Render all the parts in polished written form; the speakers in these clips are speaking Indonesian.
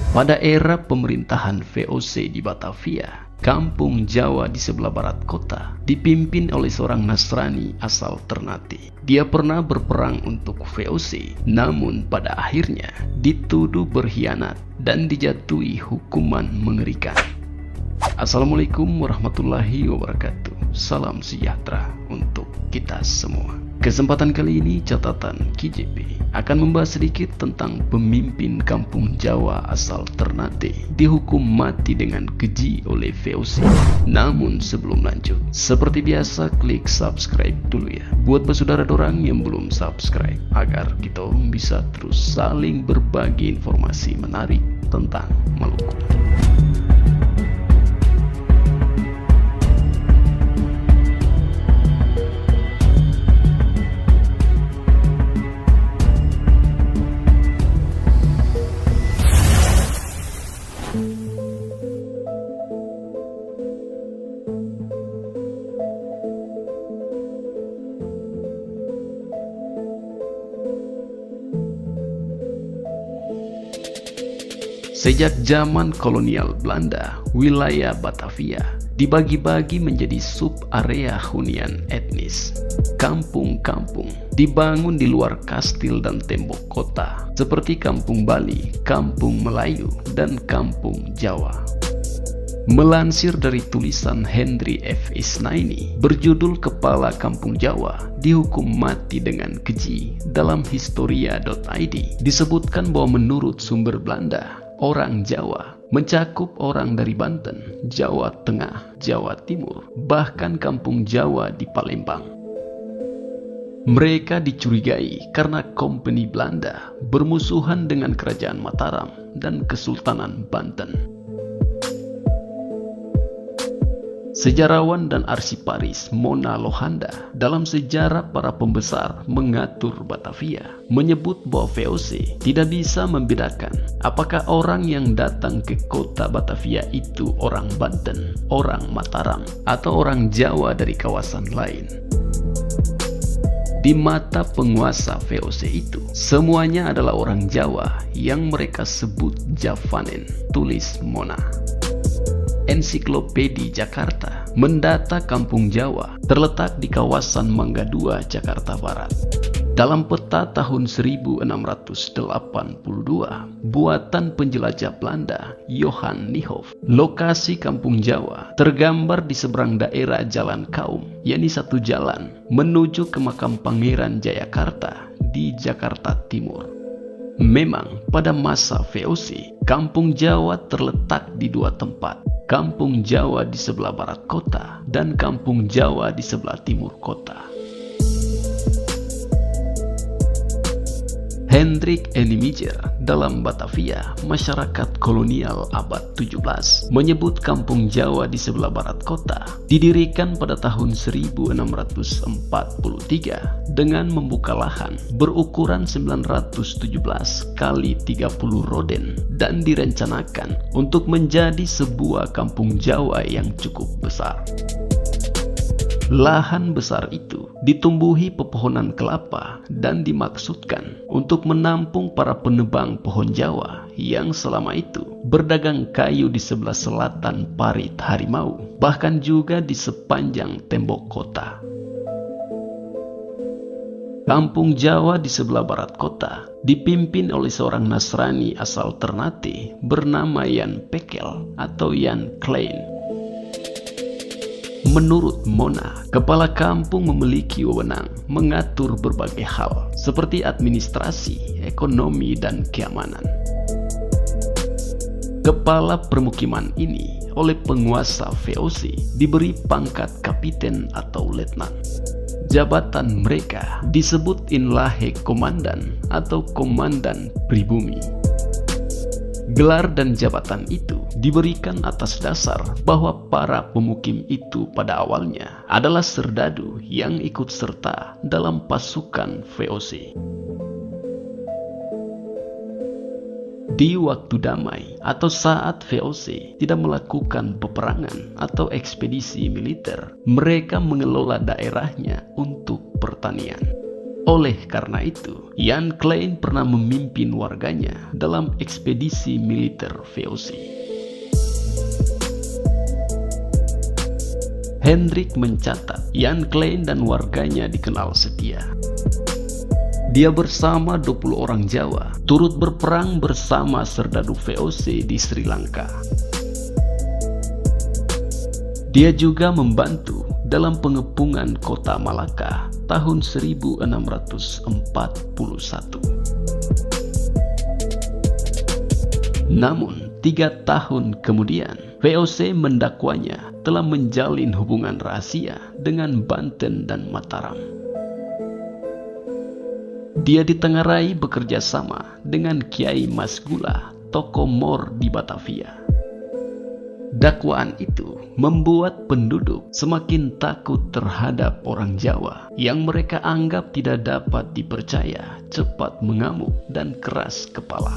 Pada era pemerintahan VOC di Batavia, kampung Jawa di sebelah barat kota dipimpin oleh seorang Nasrani asal Ternate. Dia pernah berperang untuk VOC, namun pada akhirnya dituduh berkhianat dan dijatuhi hukuman mengerikan. Assalamualaikum warahmatullahi wabarakatuh. Salam sejahtera untuk kita semua. Kesempatan kali ini catatan KJP akan membahas sedikit tentang pemimpin kampung Jawa asal Ternate dihukum mati dengan keji oleh VOC. Namun sebelum lanjut, seperti biasa klik subscribe dulu ya buat bersaudara dorang yang belum subscribe, agar kita bisa terus saling berbagi informasi menarik tentang Maluku. Sejak zaman kolonial Belanda, wilayah Batavia dibagi-bagi menjadi sub-area hunian etnis. Kampung-kampung dibangun di luar kastil dan tembok kota, seperti Kampung Bali, Kampung Melayu, dan Kampung Jawa. Melansir dari tulisan Henry F. Isnaini berjudul Kepala Kampung Jawa dihukum mati dengan keji dalam historia.id, disebutkan bahwa menurut sumber Belanda, orang Jawa mencakup orang dari Banten, Jawa Tengah, Jawa Timur, bahkan kampung Jawa di Palembang. Mereka dicurigai karena kompeni Belanda bermusuhan dengan Kerajaan Mataram dan Kesultanan Banten. Sejarawan dan arsiparis Mona Lohanda dalam Sejarah Para Pembesar Mengatur Batavia menyebut bahwa VOC tidak bisa membedakan apakah orang yang datang ke kota Batavia itu orang Banten, orang Mataram, atau orang Jawa dari kawasan lain. Di mata penguasa VOC itu, semuanya adalah orang Jawa yang mereka sebut Javanen, tulis Mona. Ensiklopedi Jakarta mendata kampung Jawa terletak di kawasan Mangga II, Jakarta Barat. Dalam peta tahun 1682 buatan penjelajah Belanda Johan Niehoff, lokasi kampung Jawa tergambar di seberang daerah Jalan Kaum, yakni satu jalan menuju ke makam Pangeran Jayakarta di Jakarta Timur. Memang pada masa VOC, kampung Jawa terletak di dua tempat, Kampung Jawa di sebelah barat kota dan Kampung Jawa di sebelah timur kota. Hendrik Enimiger dalam Batavia, Masyarakat Kolonial Abad 17 menyebut Kampung Jawa di sebelah barat kota didirikan pada tahun 1643 dengan membuka lahan berukuran 917 kali 30 roden dan direncanakan untuk menjadi sebuah kampung Jawa yang cukup besar. Lahan besar itu ditumbuhi pepohonan kelapa dan dimaksudkan untuk menampung para penebang pohon Jawa yang selama itu berdagang kayu di sebelah selatan Parit Harimau, bahkan juga di sepanjang tembok kota. Kampung Jawa di sebelah barat kota dipimpin oleh seorang Nasrani asal Ternate bernama Jan Pekel atau Jan Klein. Menurut Mona, kepala kampung memiliki wewenang mengatur berbagai hal seperti administrasi, ekonomi, dan keamanan. Kepala permukiman ini oleh penguasa VOC diberi pangkat kapiten atau letnan. Jabatan mereka disebut Inlahe Komandan atau Komandan Pribumi. Gelar dan jabatan itu diberikan atas dasar bahwa para pemukim itu pada awalnya adalah serdadu yang ikut serta dalam pasukan VOC. Di waktu damai atau saat VOC tidak melakukan peperangan atau ekspedisi militer, mereka mengelola daerahnya untuk pertanian. Oleh karena itu, Jan Klein pernah memimpin warganya dalam ekspedisi militer VOC. Hendrik mencatat, Jan Klein dan warganya dikenal setia. Dia bersama 20 orang Jawa turut berperang bersama serdadu VOC di Sri Lanka. Dia juga membantu dalam pengepungan kota Malaka tahun 1641. Namun, 3 tahun kemudian, VOC mendakwanya telah menjalin hubungan rahasia dengan Banten dan Mataram. Dia ditengarai bekerja sama dengan Kiai Masgula, tokoh Mor di Batavia. Dakwaan itu membuat penduduk semakin takut terhadap orang Jawa yang mereka anggap tidak dapat dipercaya, cepat mengamuk dan keras kepala.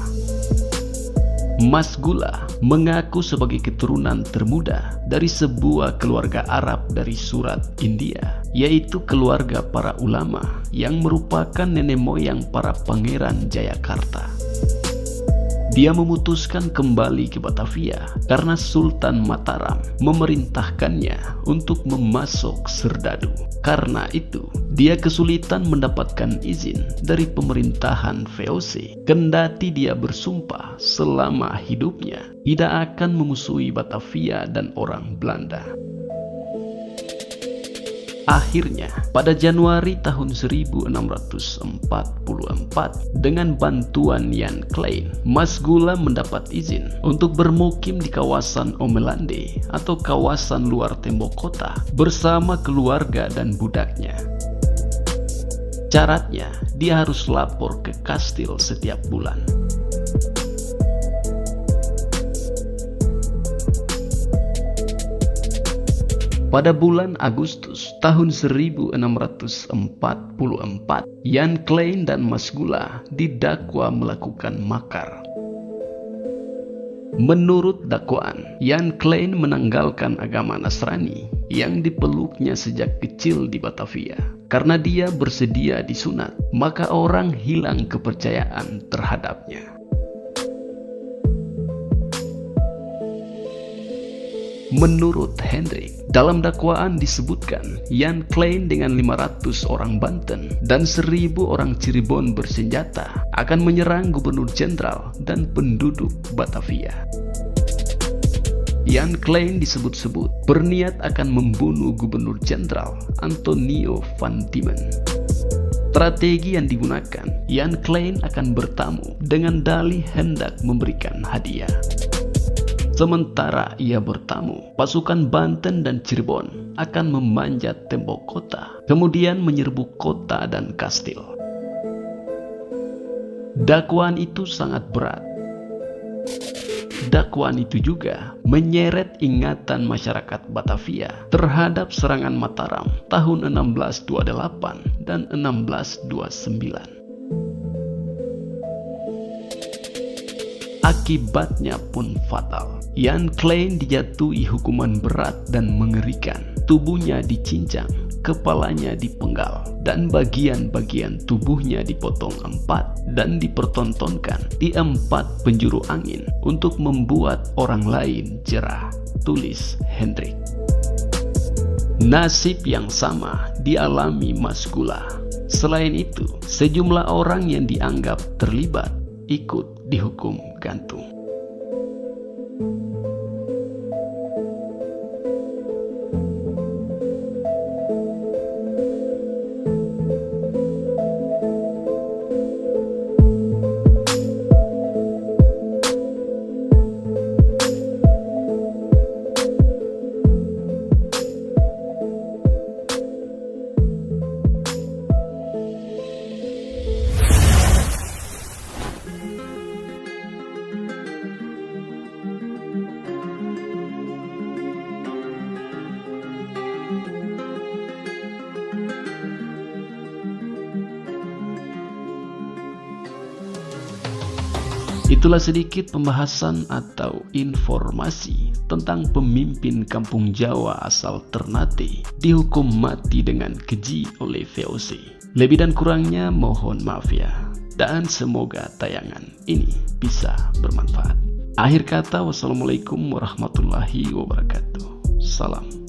Masgula mengaku sebagai keturunan termuda dari sebuah keluarga Arab dari Surat, India, yaitu keluarga para ulama yang merupakan nenek moyang para pangeran Jayakarta. Dia memutuskan kembali ke Batavia karena Sultan Mataram memerintahkannya untuk memasok serdadu. Karena itu, dia kesulitan mendapatkan izin dari pemerintahan VOC, kendati dia bersumpah selama hidupnya tidak akan memusuhi Batavia dan orang Belanda. Akhirnya, pada Januari tahun 1644, dengan bantuan Jan Klein, Masgula mendapat izin untuk bermukim di kawasan Omelande atau kawasan luar tembok kota bersama keluarga dan budaknya. Syaratnya, dia harus lapor ke kastil setiap bulan. Pada bulan Agustus tahun 1644, Jan Klein dan Masgula didakwa melakukan makar. Menurut dakwaan, Jan Klein menanggalkan agama Nasrani yang dipeluknya sejak kecil di Batavia. Karena dia bersedia disunat, maka orang hilang kepercayaan terhadapnya. Menurut Hendrik, dalam dakwaan disebutkan Jan Klein dengan 500 orang Banten dan 1000 orang Cirebon bersenjata akan menyerang gubernur jenderal dan penduduk Batavia. Jan Klein disebut-sebut berniat akan membunuh gubernur jenderal Antonio van Diemen. Strategi yang digunakan, Jan Klein akan bertamu dengan dalih hendak memberikan hadiah. Sementara ia bertamu, pasukan Banten dan Cirebon akan memanjat tembok kota, kemudian menyerbu kota dan kastil. Dakwaan itu sangat berat. Dakwaan itu juga menyeret ingatan masyarakat Batavia terhadap serangan Mataram tahun 1628 dan 1629. Akibatnya pun fatal. Jan Klein dijatuhi hukuman berat dan mengerikan. Tubuhnya dicincang, kepalanya dipenggal, dan bagian-bagian tubuhnya dipotong 4 dan dipertontonkan di 4 penjuru angin untuk membuat orang lain jerah, tulis Hendrik. Nasib yang sama dialami Masgula. Selain itu, sejumlah orang yang dianggap terlibat ikut dihukum gantung. Itulah sedikit pembahasan atau informasi tentang pemimpin kampung Jawa asal Ternate dihukum mati dengan keji oleh VOC. Lebih dan kurangnya mohon maaf ya. Dan semoga tayangan ini bisa bermanfaat. Akhir kata, wassalamualaikum warahmatullahi wabarakatuh. Salam.